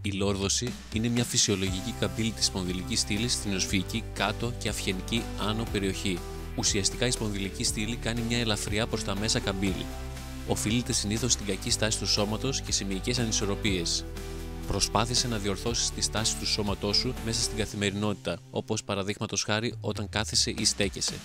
Η λόρδωση είναι μια φυσιολογική καμπύλη της σπονδυλικής στήλης στην νοσφυϊκή κάτω και αυχενική άνω περιοχή. Ουσιαστικά η σπονδυλική στήλη κάνει μια ελαφριά προς τα μέσα καμπύλη. Οφείλεται συνήθως στην κακή στάση του σώματος και σε μυϊκές ανισορροπίες. Προσπάθησε να διορθώσεις τη στάση του σώματός σου μέσα στην καθημερινότητα, όπως παραδείγματος χάρη όταν κάθεσαι ή στέκεσαι.